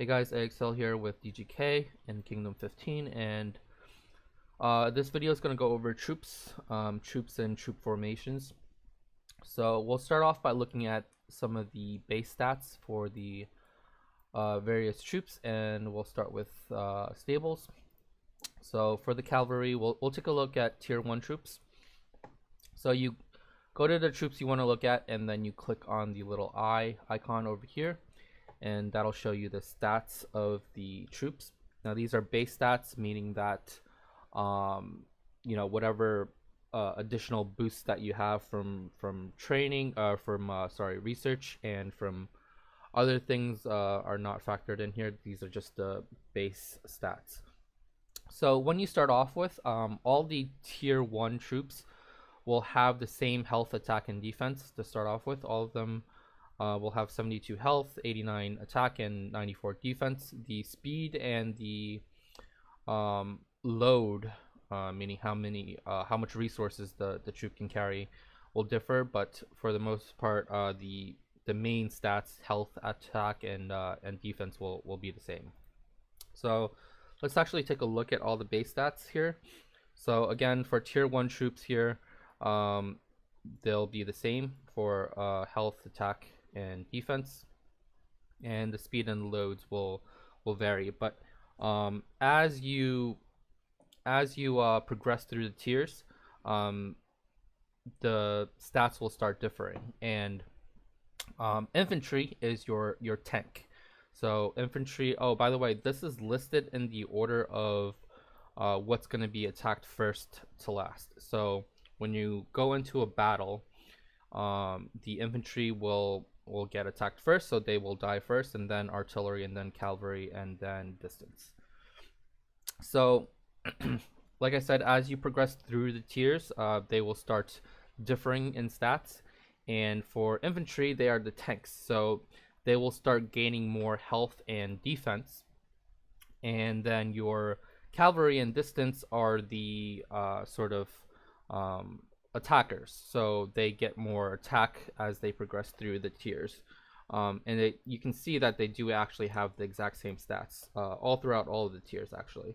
Hey guys, AXL here with DGK in Kingdom 15, and this video is going to go over troops, troops and troop formations. So we'll start off by looking at some of the base stats for the various troops, and we'll start with stables. So for the cavalry, we'll take a look at tier 1 troops. So you go to the troops you want to look at, and then you click on the little eye icon over here, and that'll show you the stats of the troops. Now these are base stats, meaning that whatever additional boosts that you have from training, research, and from other things are not factored in here. These are just the base stats. So when you start off with, all the tier 1 troops will have the same health, attack, and defense to start off with. All of them will have 72 health, 89 attack, and 94 defense. The speed and the load, meaning how much resources the troop can carry, will differ. But for the most part, the main stats, health, attack, and defense will be the same. So let's actually take a look at all the base stats here. So again, for tier 1 troops here, they'll be the same for health, attack, and defense, and the speed and loads will vary. But as you progress through the tiers, the stats will start differing. And infantry is your tank. So infantry, oh, by the way, this is listed in the order of what's going to be attacked first to last. So when you go into a battle, the infantry will get attacked first, so they will die first, and then artillery, and then cavalry, and then distance. So like I said, as you progress through the tiers, they will start differing in stats. And for infantry, they are the tanks, so they will start gaining more health and defense. And then your cavalry and distance are the attackers, so they get more attack as they progress through the tiers. And you can see that they do actually have the exact same stats all throughout all of the tiers, actually,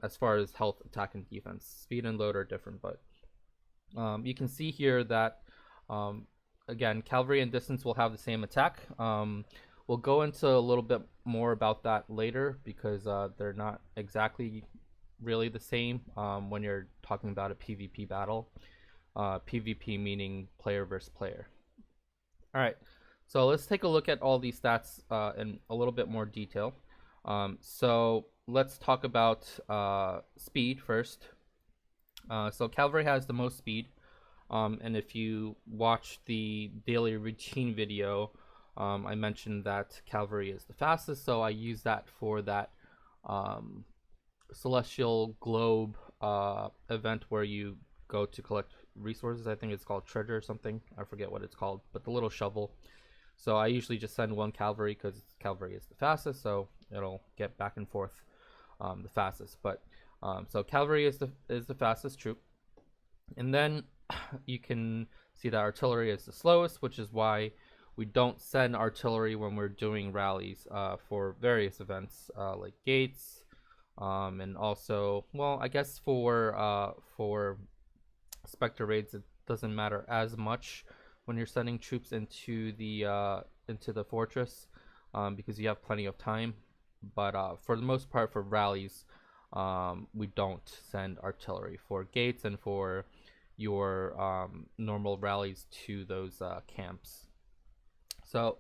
as far as health, attack, and defense. Speed and load are different, but you can see here that again, cavalry and distance will have the same attack. We'll go into a little bit more about that later, because they're not exactly really the same when you're talking about a PvP battle. PvP meaning player versus player. All right, so let's take a look at all these stats in a little bit more detail. So let's talk about speed first. So cavalry has the most speed, and if you watch the daily routine video, I mentioned that cavalry is the fastest, so I use that for that celestial globe event where you go to collect resources. I think it's called treasure or something, I forget what it's called, but the little shovel. So I usually just send one cavalry because cavalry is the fastest, so it'll get back and forth the fastest. But so cavalry is the fastest troop. And then you can see that artillery is the slowest, which is why we don't send artillery when we're doing rallies for various events like gates, and also, well, I guess for Spectre raids, it doesn't matter as much when you're sending troops into the fortress, because you have plenty of time. But for the most part, for rallies, we don't send artillery. For gates and for your normal rallies to those camps. So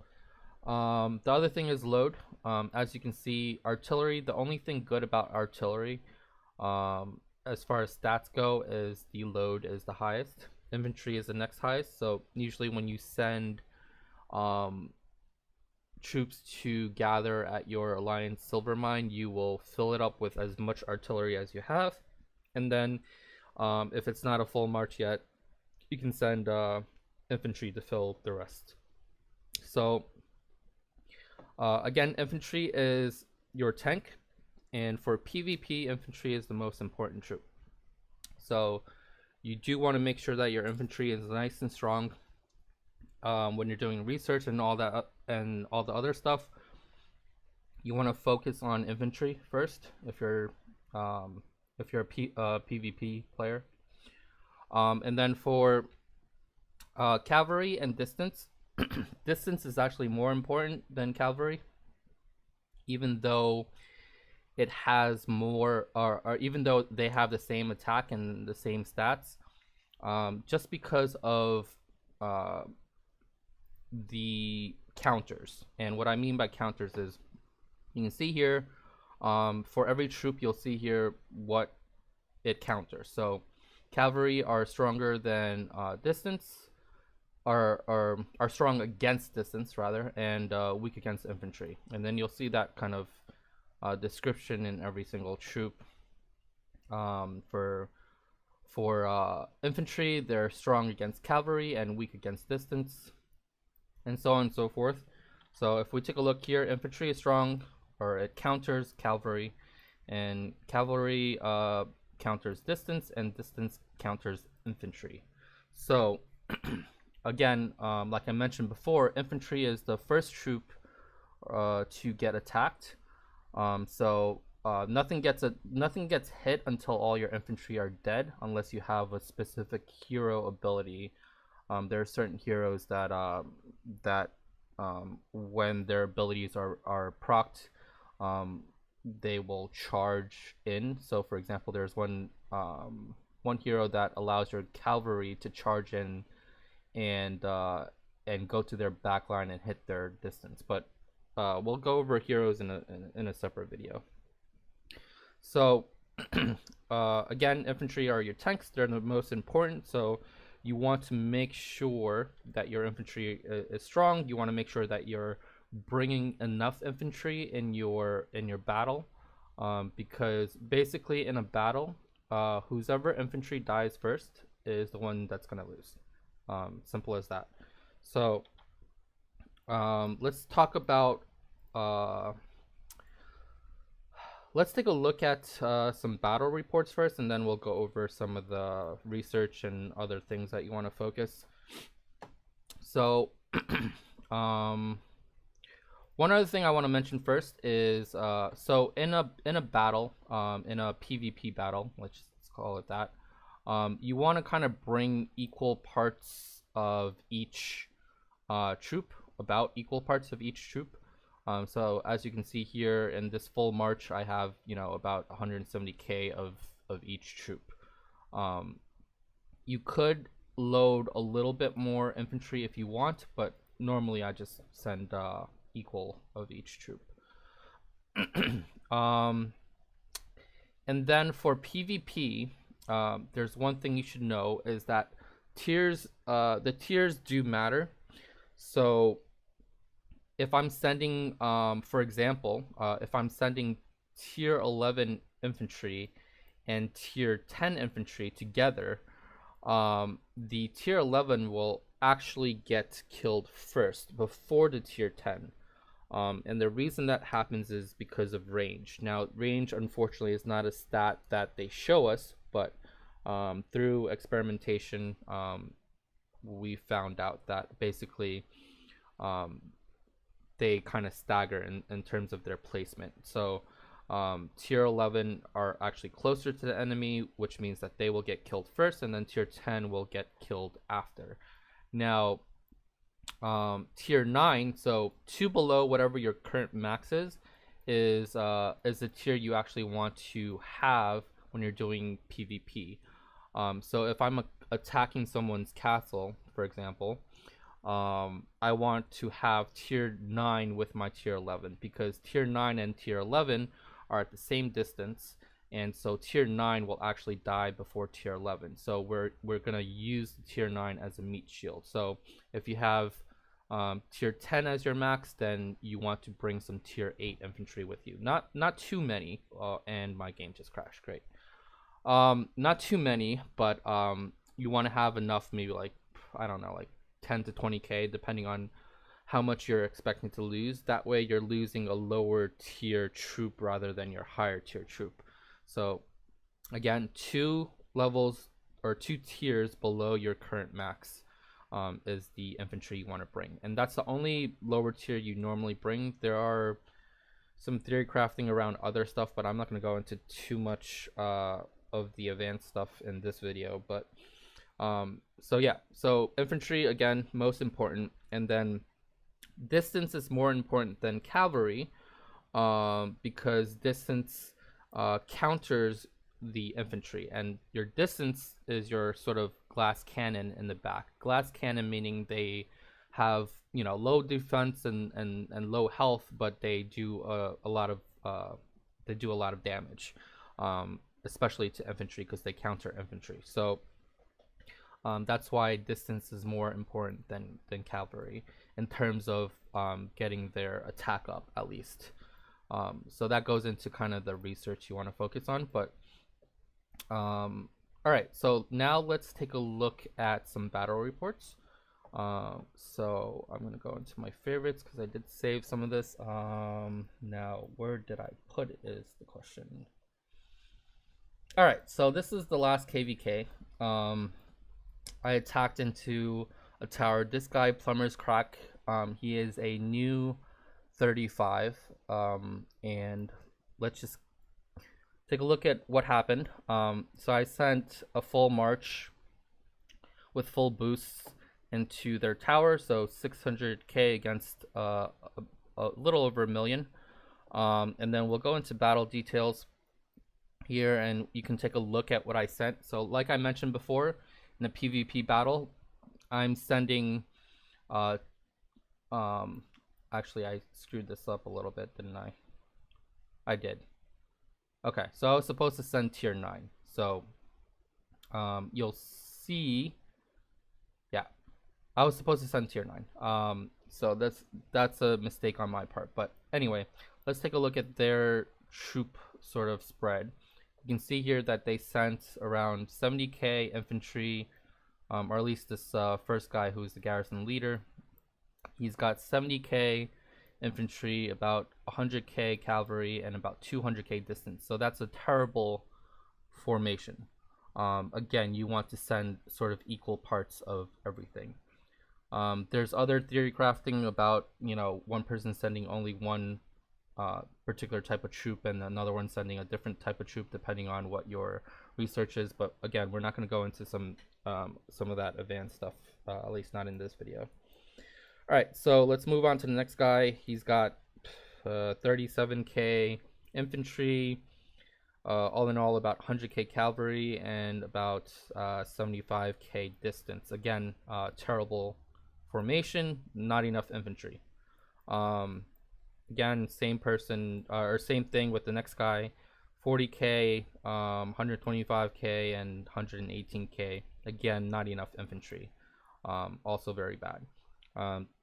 the other thing is load. As you can see, artillery, the only thing good about artillery, as far as stats go, is the load is the highest. Infantry is the next highest. So usually when you send troops to gather at your Alliance silver mine, you will fill it up with as much artillery as you have, and then if it's not a full march yet, you can send infantry to fill the rest. So again, infantry is your tank, and for PvP, infantry is the most important troop. So you do want to make sure that your infantry is nice and strong when you're doing research and all that and all the other stuff. you want to focus on infantry first um, if you're a PvP player. And then for cavalry and distance, distance is actually more important than cavalry, even though it has more, or even though they have the same attack and the same stats, just because of uh, the counters. And what I mean by counters is, you can see here, for every troop, you'll see here what it counters. So cavalry are stronger than distance, are strong against distance rather, and weak against infantry. And then you'll see that kind of description in every single troop. For infantry, they're strong against cavalry and weak against distance, and so on and so forth. So if we take a look here, infantry is strong, or it counters cavalry, and cavalry counters distance, and distance counters infantry. So again, like I mentioned before, infantry is the first troop to get attacked. So nothing gets hit until all your infantry are dead, unless you have a specific hero ability. There are certain heroes that when their abilities are procced, they will charge in. So for example, there's one hero that allows your cavalry to charge in and go to their backline and hit their distance. But we'll go over heroes in a separate video. So again, infantry are your tanks. They're the most important. So you want to make sure that your infantry is strong. You want to make sure that you're bringing enough infantry in your battle, because basically in a battle, whoever infantry dies first is the one that's gonna lose. Simple as that. So let's talk about let's take a look at some battle reports first, and then we'll go over some of the research and other things that you want to focus. So one other thing I want to mention first is so in a battle, in a PvP battle, let's call it that, you want to kind of bring equal parts of each troop, about equal parts of each troop. So as you can see here in this full march, I have, about 170k of each troop. You could load a little bit more infantry if you want, but normally I just send equal of each troop. And then for PvP, there's one thing you should know is that tiers, the tiers do matter. So if I'm sending, for example, if I'm sending tier 11 infantry and tier 10 infantry together, the tier 11 will actually get killed first before the tier 10. And the reason that happens is because of range. Now, range, unfortunately, is not a stat that they show us, but through experimentation, we found out that basically they kind of stagger in terms of their placement. So tier 11 are actually closer to the enemy, which means that they will get killed first, and then tier 10 will get killed after. Now, tier 9, so 2 below whatever your current max is the tier you actually want to have when you're doing PvP. So if I'm attacking someone's castle, for example, I want to have tier 9 with my tier 11, because tier 9 and tier 11 are at the same distance, and so tier 9 will actually die before tier 11. So we're gonna use tier 9 as a meat shield. So if you have tier 10 as your max, then you want to bring some tier 8 infantry with you. Not too many, and my game just crashed. Great. Not too many, but you want to have enough, maybe like, I don't know, like 10 to 20k, depending on how much you're expecting to lose. That way you're losing a lower tier troop rather than your higher tier troop. So again, 2 levels or 2 tiers below your current max is the infantry you want to bring, and that's the only lower tier you normally bring. There are some theory crafting around other stuff, but I'm not going to go into too much of the advanced stuff in this video. But so yeah, so infantry again, most important, and then distance is more important than cavalry, because distance counters the infantry, and your distance is your sort of glass cannon in the back. Glass cannon meaning they have, you know, low defense and low health, but they do a lot of damage, especially to infantry because they counter infantry. So that's why distance is more important than cavalry in terms of getting their attack up at least. So that goes into kind of the research you want to focus on. But all right, so now let's take a look at some battle reports. So I'm gonna go into my favorites because I did save some of this. Now where did I put it is the question. All right, so this is the last KVK. I attacked into a tower. This guy, Plumber's Crack, he is a new 35, and let's just take a look at what happened. So I sent a full march with full boosts into their tower, so 600k against a little over a million. And then we'll go into battle details here, and you can take a look at what I sent. So like I mentioned before, in a PvP battle, I'm sending actually I screwed this up a little bit, didn't I? I did. Okay, so I was supposed to send tier 9. So you'll see, yeah, I was supposed to send tier 9. So that's a mistake on my part. But anyway, let's take a look at their troop sort of spread. You can see here that they sent around 70k infantry, or at least this first guy who's the garrison leader. He's got 70k infantry, about 100k cavalry, and about 200k distance. So that's a terrible formation. Again, you want to send sort of equal parts of everything. There's other theory crafting about, you know, one person sending only one particular type of troop and another one sending a different type of troop depending on what your research is. But again, we're not going to go into some of that advanced stuff, at least not in this video. All right, so let's move on to the next guy. He's got 37k infantry, all in all about 100k cavalry, and about 75k distance. Again, terrible formation, not enough infantry. Again, same person, or same thing with the next guy, 40k, 125k, and 118k. Again, not enough infantry. Also very bad.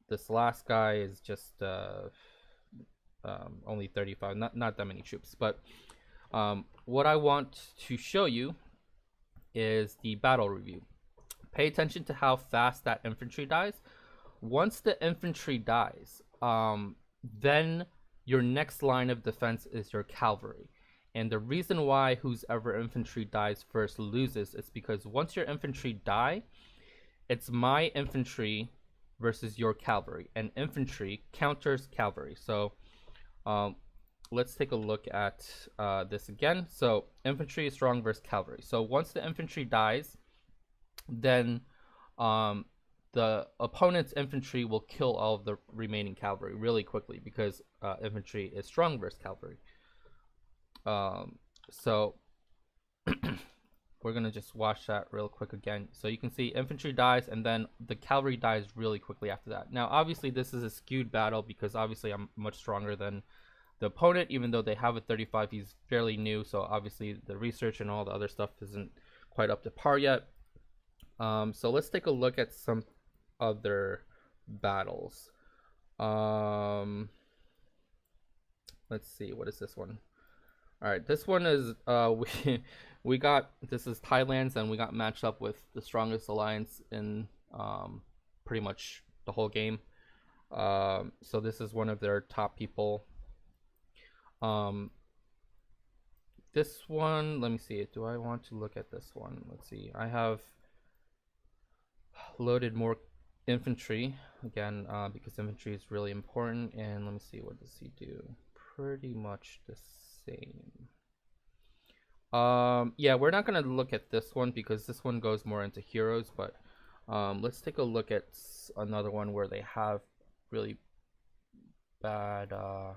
This last guy is just only 35, not that many troops. But what I want to show you is the battle review. Pay attention to how fast that infantry dies. Once the infantry dies, then your next line of defense is your cavalry. And the reason why whoever infantry dies first loses is because once your infantry die, it's my infantry versus your cavalry, and infantry counters cavalry. So let's take a look at this again. So infantry is strong versus cavalry. So once the infantry dies, then the opponent's infantry will kill all of the remaining cavalry really quickly because infantry is strong versus cavalry. So we're gonna just watch that real quick again. So you can see infantry dies and then the cavalry dies really quickly after that. Now obviously this is a skewed battle because obviously I'm much stronger than the opponent, even though they have a 35. He's fairly new, so obviously the research and all the other stuff isn't quite up to par yet. So let's take a look at some other battles. Let's see, what is this one? All right, this one is we got, this is Thailand's, and we got matched up with the strongest alliance in pretty much the whole game. So this is one of their top people. This one, let me see, do I want to look at this one? Let's see, I have loaded more infantry again, because infantry is really important. And let me see, what does he do? pretty much the same. Yeah, we're not gonna look at this one because this one goes more into heroes, but let's take a look at another one where they have really bad. All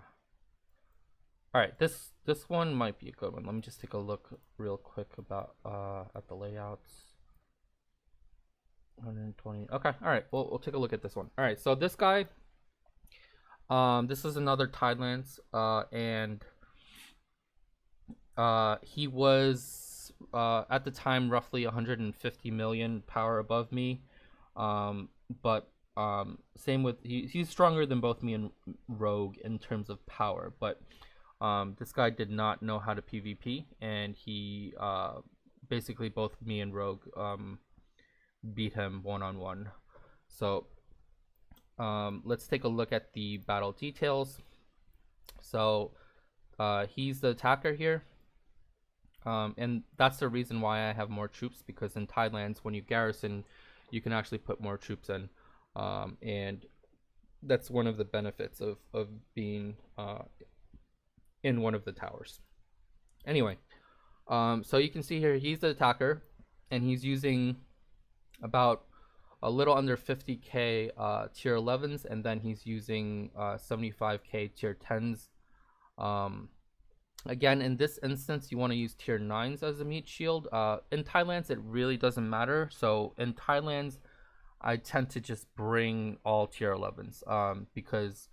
right, this one might be a good one. Let me just take a look real quick about at the layouts. 120. Okay, all right. We'll take a look at this one. All right, so this guy, this is another Thailand, and he was at the time roughly 150 million power above me, but same with he's stronger than both me and Rogue in terms of power, but this guy did not know how to PvP, and he basically both me and Rogue beat him one-on-one. So let's take a look at the battle details. So he's the attacker here. And that's the reason why I have more troops, because in Thailand, when you garrison, you can actually put more troops in. And that's one of the benefits of being in one of the towers. Anyway, so you can see here, he's the attacker, and he's using about a little under 50k tier 11s, and then he's using 75k tier 10s. Again, in this instance, you want to use tier 9s as a meat shield. In Thailand, it really doesn't matter. So in Thailand, I tend to just bring all tier 11s because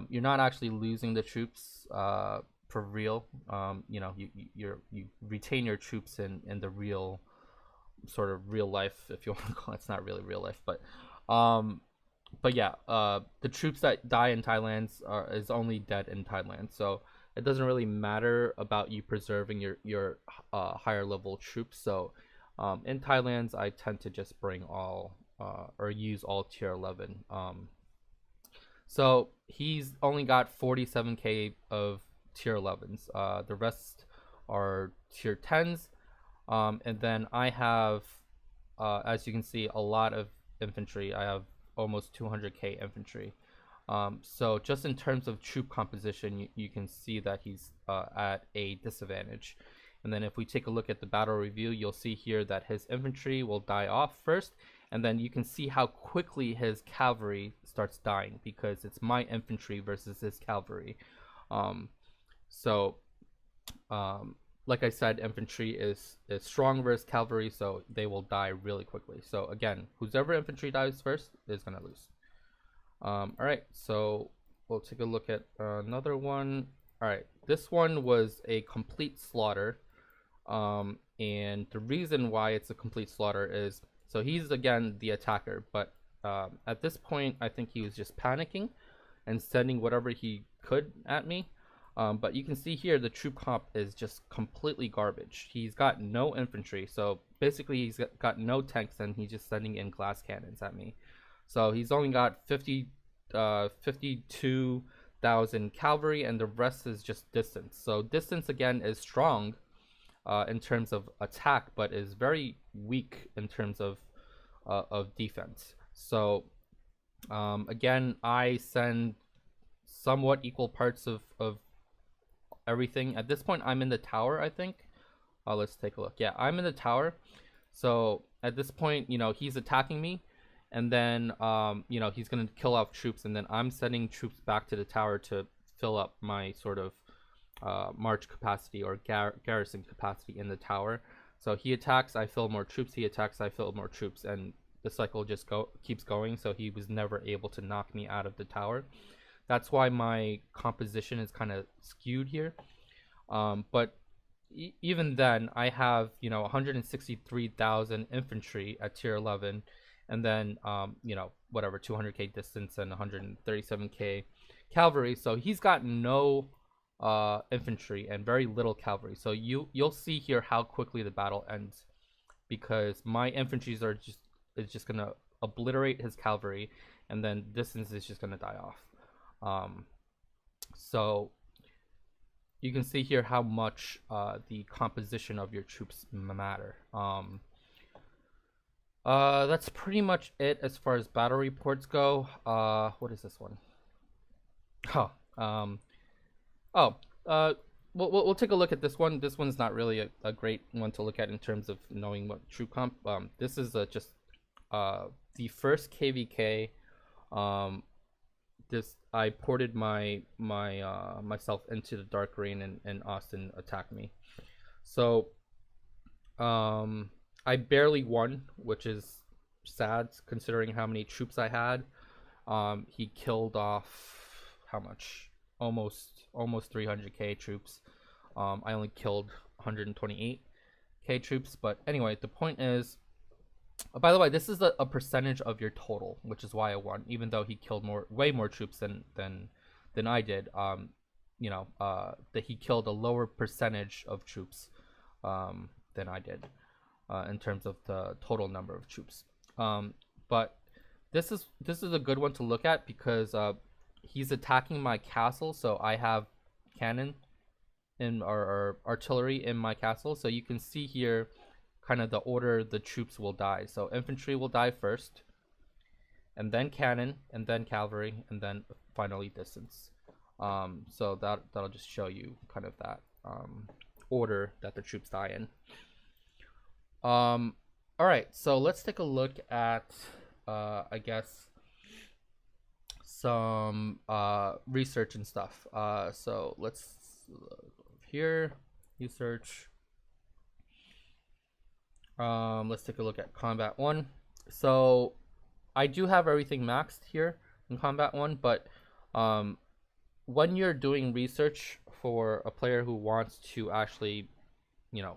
you're not actually losing the troops for real. You know, you retain your troops in the real sort of real life, if you want to call it. It's not really real life, but yeah, the troops that die in Thailand is only dead in Thailand. So it doesn't really matter about you preserving your higher level troops. So in Thailand, I tend to just bring all or use all tier 11. So he's only got 47k of tier 11s. The rest are tier 10s. And then I have, as you can see, a lot of infantry. I have almost 200k infantry. So just in terms of troop composition, you can see that he's at a disadvantage. And then if we take a look at the battle review, you'll see here that his infantry will die off first, and then you can see how quickly his cavalry starts dying because it's my infantry versus his cavalry. Like I said, infantry is strong versus cavalry, so they will die really quickly. So again, whoever infantry dies first is gonna lose. All right, so we'll take a look at another one. All right, this one was a complete slaughter, and the reason why it's a complete slaughter is, so he's again the attacker, but at this point I think he was just panicking and sending whatever he could at me. But you can see here the troop comp is just completely garbage. He's got no infantry, so basically he's got no tanks, and he's just sending in glass cannons at me. So he's only got 52,000 cavalry, and the rest is just distance. So distance again is strong in terms of attack, but is very weak in terms of defense. So again, I send somewhat equal parts of everything. At this point, I'm in the tower, I think. Let's take a look. Yeah, I'm in the tower. So at this point, you know, he's attacking me, and then you know, he's gonna kill off troops, and then I'm sending troops back to the tower to fill up my sort of march capacity or garrison capacity in the tower. So he attacks, I fill more troops. He attacks, I fill more troops, and the cycle just keeps going. So he was never able to knock me out of the tower. That's why my composition is kind of skewed here. But even then, I have, you know, 163,000 infantry at tier 11, and then you know, whatever, 200k distance and 137k cavalry. So he's got no infantry and very little cavalry. So you'll see here how quickly the battle ends, because my infantries is just gonna obliterate his cavalry, and then distance is just gonna die off. So you can see here how much the composition of your troops matter. That's pretty much it as far as battle reports go. What is this one? Oh Oh, we'll take a look at this one. This one's not really a great one to look at in terms of knowing what troop comp. This is just the first KVK. Um, this I ported myself into the Dark Rain, and Austin attacked me. So I barely won, which is sad considering how many troops I had. He killed off how much? Almost 300k troops. I only killed 128k troops, but anyway, the point is. By the way, this is a percentage of your total, which is why I won, even though he killed way more troops than I did. That he killed a lower percentage of troops than I did in terms of the total number of troops. But this is a good one to look at because he's attacking my castle, so I have cannon in or artillery in my castle. So you can see here kind of the order the troops will die. So infantry will die first, and then cannon, and then cavalry, and then finally distance. So that'll just show you kind of that order that the troops die in. All right, so let's take a look at I guess some research and stuff. So let's here research. Let's take a look at combat 1. So I do have everything maxed here in combat 1, but when you're doing research for a player who wants to actually,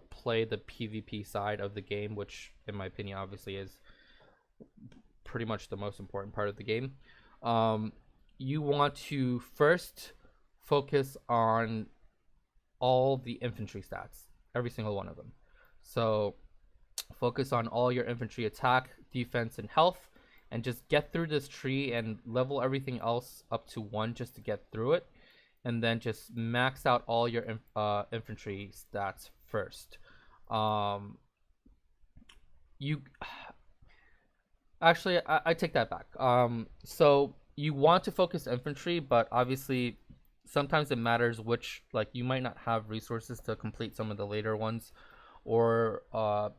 play the PvP side of the game, which in my opinion obviously is pretty much the most important part of the game, you want to first focus on all the infantry stats, every single one of them. So focus on all your infantry attack, defense, and health, and just get through this tree and level everything else up to 1 just to get through it, and then just max out all your infantry stats first. I take that back. So you want to focus infantry, but obviously sometimes it matters which, like, you might not have resources to complete some of the later ones, or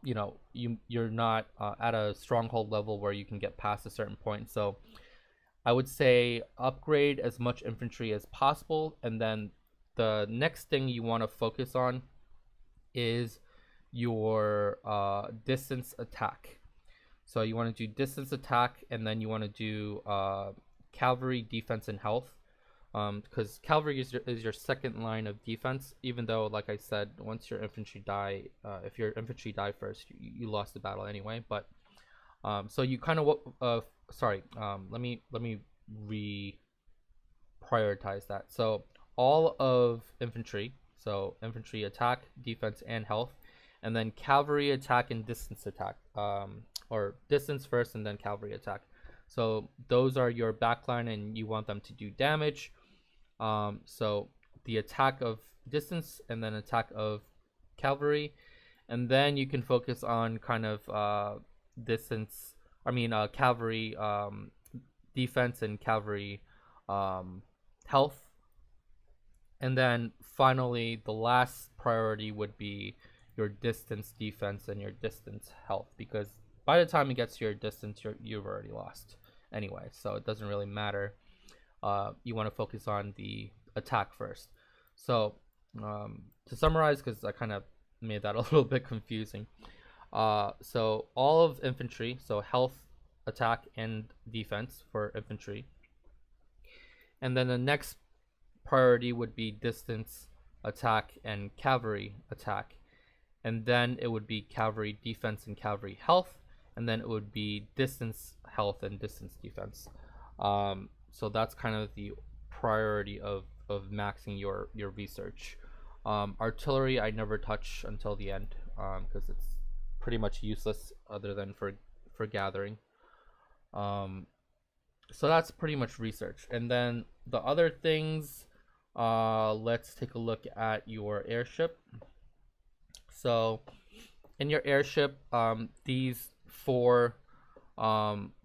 you're not at a stronghold level where you can get past a certain point. So I would say upgrade as much infantry as possible, and then the next thing you want to focus on is your distance attack. So you want to do distance attack, and then you want to do cavalry, defense, and health. Because cavalry is your second line of defense, even though, like I said, once your infantry die, if your infantry die first, you lost the battle anyway. But so you kind of let me prioritize that. So all of infantry, so infantry attack, defense, and health, and then cavalry attack and distance attack, or distance first and then cavalry attack. So those are your backline, and you want them to do damage. So the attack of distance and then attack of cavalry, and then you can focus on kind of cavalry defense and cavalry health. And then finally, the last priority would be your distance defense and your distance health, because by the time it gets to your distance, you've already lost anyway, so it doesn't really matter. You want to focus on the attack first. So to summarize, because I kind of made that a little bit confusing, so all of infantry, so health, attack, and defense for infantry, and then the next priority would be distance attack and cavalry attack, and then it would be cavalry defense and cavalry health, and then it would be distance health and distance defense. So that's kind of the priority of maxing your research. Artillery I never touch until the end, because it's pretty much useless other than for gathering. So that's pretty much research. And then the other things, let's take a look at your airship. So in your airship, these 4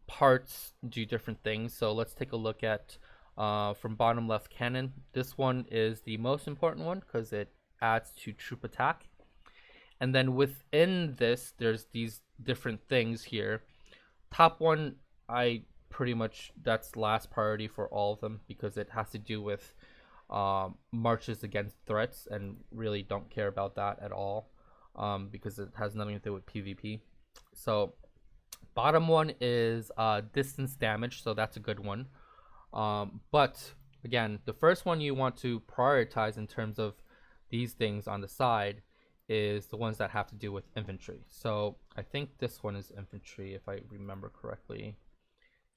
parts do different things. So let's take a look at from bottom left cannon. This one is the most important one because it adds to troop attack. And then within this, there's these different things here. Top one, I pretty much, that's last priority for all of them because it has to do with marches against threats, and really don't care about that at all because it has nothing to do with PvP. So bottom one is distance damage, so that's a good one. But again, the first one you want to prioritize in terms of these things on the side is the ones that have to do with infantry. So I think this one is infantry, if I remember correctly.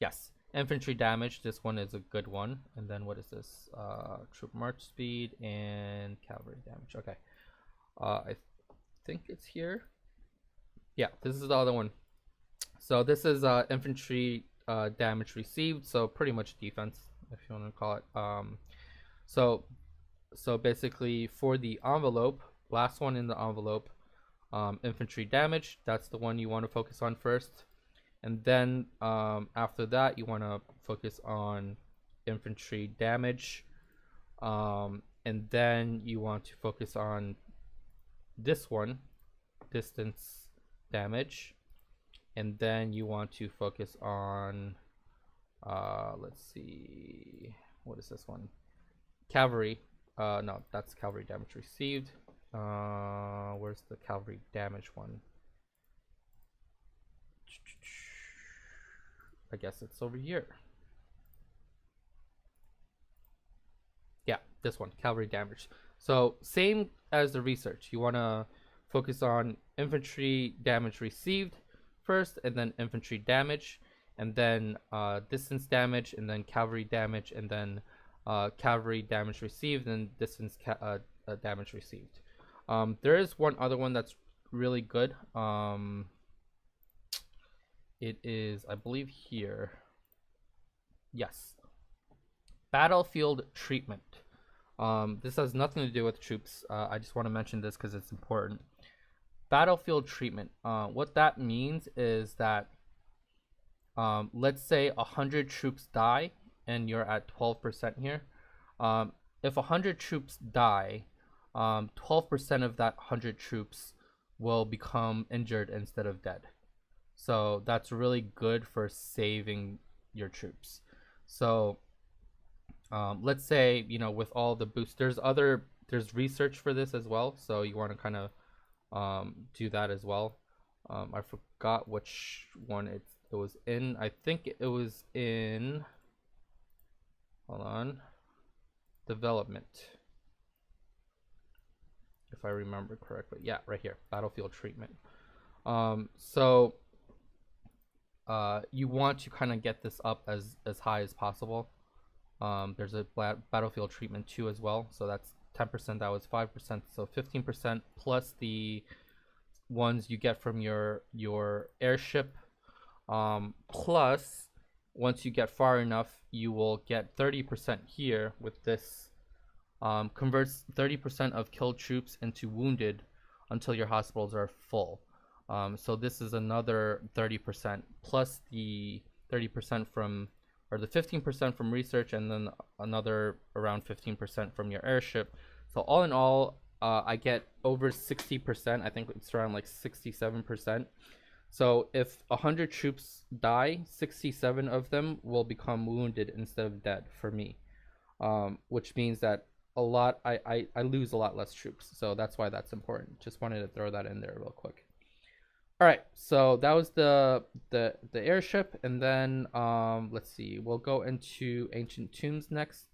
Yes, infantry damage. This one is a good one. And then what is this? Troop march speed and cavalry damage. Okay. I think it's here. Yeah, this is the other one. So this is infantry damage received. So pretty much defense, if you want to call it. So basically for the envelope, last one in the envelope, infantry damage, that's the one you want to focus on first. And then after that, you want to focus on infantry damage. And then you want to focus on this one, distance damage. And then you want to focus on, let's see, what is this one? Cavalry. No, that's cavalry damage received. Where's the cavalry damage one? I guess it's over here. Yeah, this one, cavalry damage. So same as the research. You want to focus on infantry damage received first, and then infantry damage, and then distance damage, and then cavalry damage, and then cavalry damage received, and distance damage received. There is one other one that's really good. It is, I believe, here. Yes. Battlefield treatment. This has nothing to do with troops. I just want to mention this because it's important. Battlefield treatment. What that means is that let's say 100 troops die and you're at 12% here. If 100 troops die, 12% of that 100 troops will become injured instead of dead. So that's really good for saving your troops. So let's say, you know, with all the boosts, there's research for this as well. So you want to kind of do that as well. I forgot which one it was in. I think it was in, hold on, development, if I remember correctly. Yeah, right here, battlefield treatment. So you want to kind of get this up as high as possible. There's a battlefield treatment 2 as well, so that's 10%. That was 5%, so 15% plus the ones you get from your airship. Plus, once you get far enough, you will get 30% here with this. Converts 30% of killed troops into wounded until your hospitals are full. So this is another 30% plus the 30% from, or the 15% from research, and then another around 15% from your airship. So all in all, I get over 60%. I think it's around like 67%. So if 100 troops die, 67 of them will become wounded instead of dead for me, which means that I lose a lot less troops. So that's why that's important. Just wanted to throw that in there real quick. All right, so that was the airship, and then let's see, we'll go into ancient tombs next.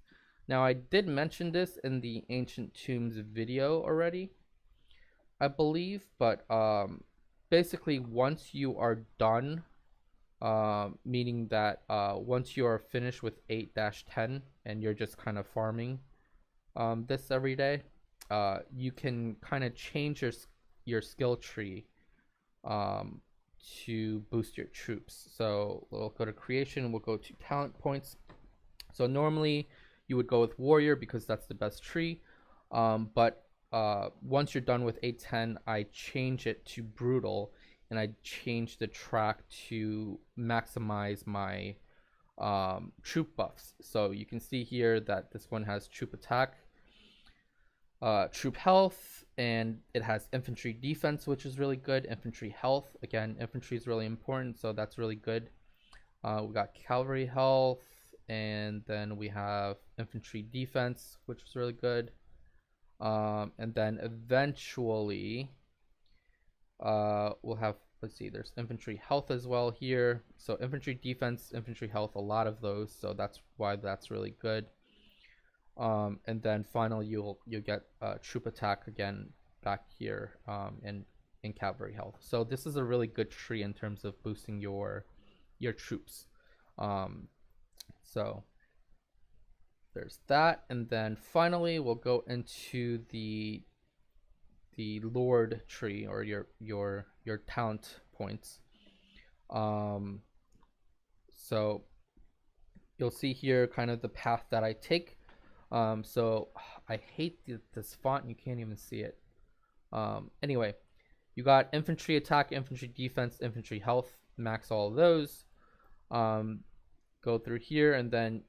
Now I did mention this in the ancient tombs video already, I believe, but basically once you are done, meaning that once you are finished with 8-10 and you're just kind of farming this every day, you can kind of change your skill tree to boost your troops. So we'll go to creation, we'll go to talent points. So normally you would go with warrior because that's the best tree, but once you're done with 8-10, I change it to brutal, and I change the track to maximize my troop buffs. So you can see here that this one has troop attack, troop health, and it has infantry defense, which is really good. Infantry health, again, infantry is really important, so that's really good. We got cavalry health, and then we have infantry defense, which is really good. And then eventually we'll have, let's see, there's infantry health as well here. So infantry defense, infantry health, a lot of those, so that's why that's really good. And then finally you'll get troop attack again back here, in cavalry health. So this is a really good tree in terms of boosting your troops. So there's that, and then finally we'll go into the lord tree, or your talent points. So you'll see here kind of the path that I take. So I hate this font, you can't even see it. Anyway, you got infantry attack, infantry defense, infantry health, max all of those. Go through here, and then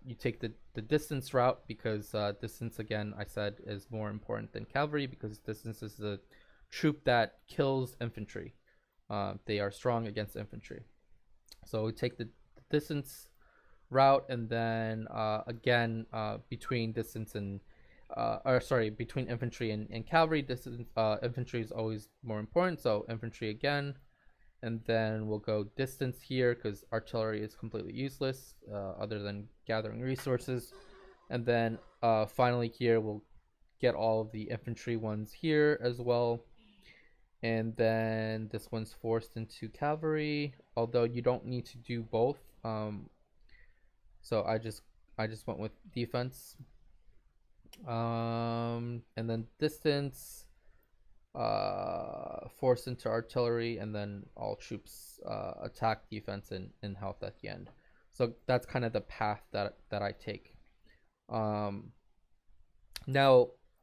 you take the distance route, because distance, again, I said, is more important than cavalry, because distance is the troop that kills infantry. They are strong against infantry. So we take the distance route, and then again, between distance and between infantry and cavalry, distance, infantry is always more important, so infantry again. And then we'll go distance here, because artillery is completely useless other than gathering resources. And then finally here we'll get all of the infantry ones here as well. And then this one's forced into cavalry, although you don't need to do both. So I just went with defense. And then distance, force into artillery, and then all troops attack, defense, and health at the end. So that's kind of the path that I take. Now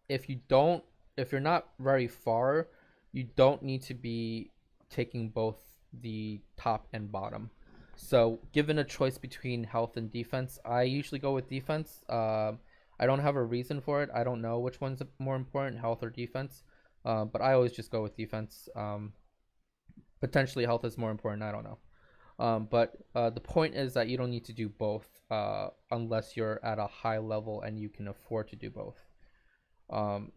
if you're not very far, you don't need to be taking both the top and bottom. So given a choice between health and defense, I usually go with defense. I don't have a reason for it. I don't know which one's more important, health or defense. But I always just go with defense. Potentially health is more important, I don't know. But the point is that you don't need to do both unless you're at a high level and you can afford to do both.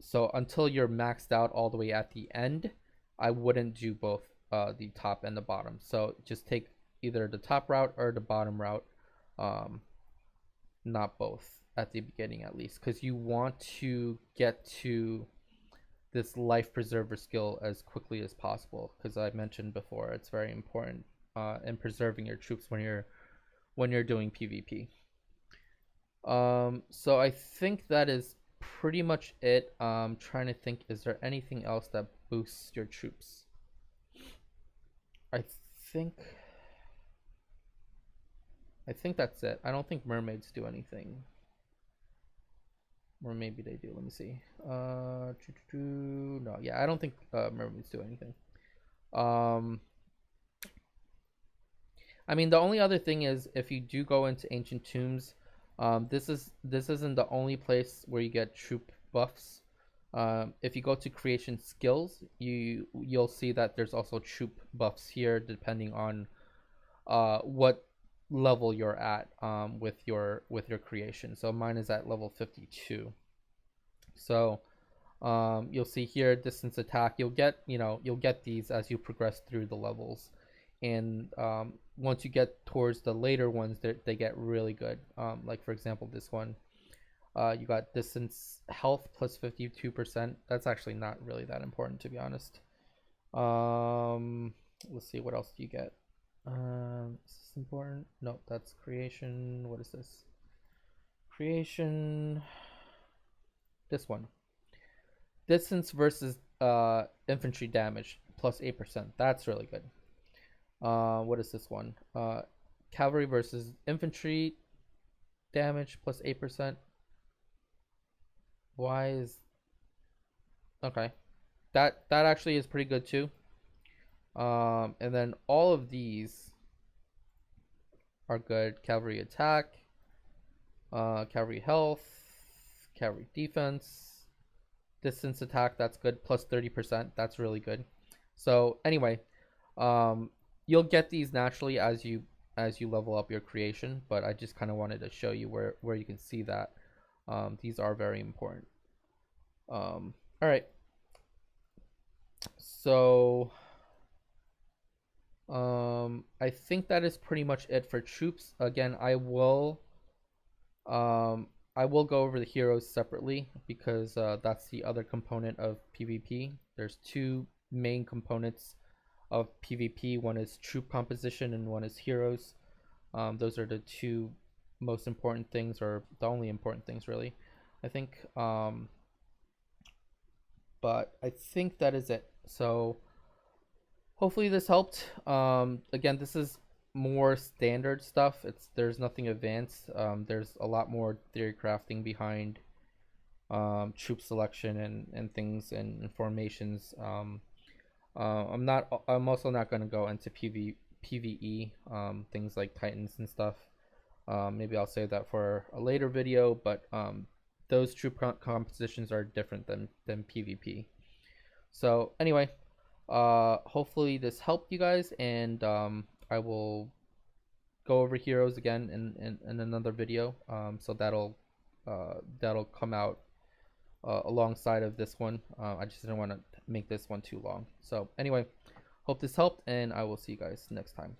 So until you're maxed out all the way at the end, I wouldn't do both the top and the bottom. So just take either the top route or the bottom route, not both at the beginning, at least, because you want to get to this life preserver skill as quickly as possible, because I mentioned before it's very important in preserving your troops when you're doing PvP. So I think that is pretty much it. Trying to think, is there anything else that boosts your troops? I think that's it. I don't think mermaids do anything. Or maybe they do. Let me see. No, yeah, I don't think mermaids do anything. I mean, the only other thing is, if you do go into ancient tombs, this isn't the only place where you get troop buffs. If you go to creation skills, you'll see that there's also troop buffs here, depending on what level you're at with your creation. So mine is at level 52. So you'll see here distance attack. You'll get these as you progress through the levels, and once you get towards the later ones, they get really good. Like for example, this one, you got distance health plus 52%. That's actually not really that important, to be honest. Let's see, what else do you get? Is this important? No, that's creation. What is this? Creation. This one. Distance versus infantry damage plus 8%. That's really good. What is this one? Cavalry versus infantry damage plus 8%. Why is... Okay. That actually is pretty good too. And then all of these are good. Cavalry attack, cavalry health, cavalry defense, distance attack. That's good. Plus 30%. That's really good. So anyway, you'll get these naturally as you level up your creation, but I just kind of wanted to show you where you can see that these are very important. All right. So I think that is pretty much it for troops. Again, I will go over the heroes separately because that's the other component of PvP. There's two main components of PvP. One is troop composition and one is heroes. Those are the two most important things, or the only important things really, I think. But I think that is it. So hopefully this helped. Again, this is more standard stuff. There's nothing advanced. There's a lot more theory crafting behind troop selection and things and formations. I'm also not going to go into PvE, things like Titans and stuff. Maybe I'll save that for a later video, but those troop compositions are different than PvP. So anyway, hopefully this helped you guys, and I will go over heroes again in another video. So that'll come out alongside of this one. I just didn't want to make this one too long. So anyway, hope this helped, and I will see you guys next time.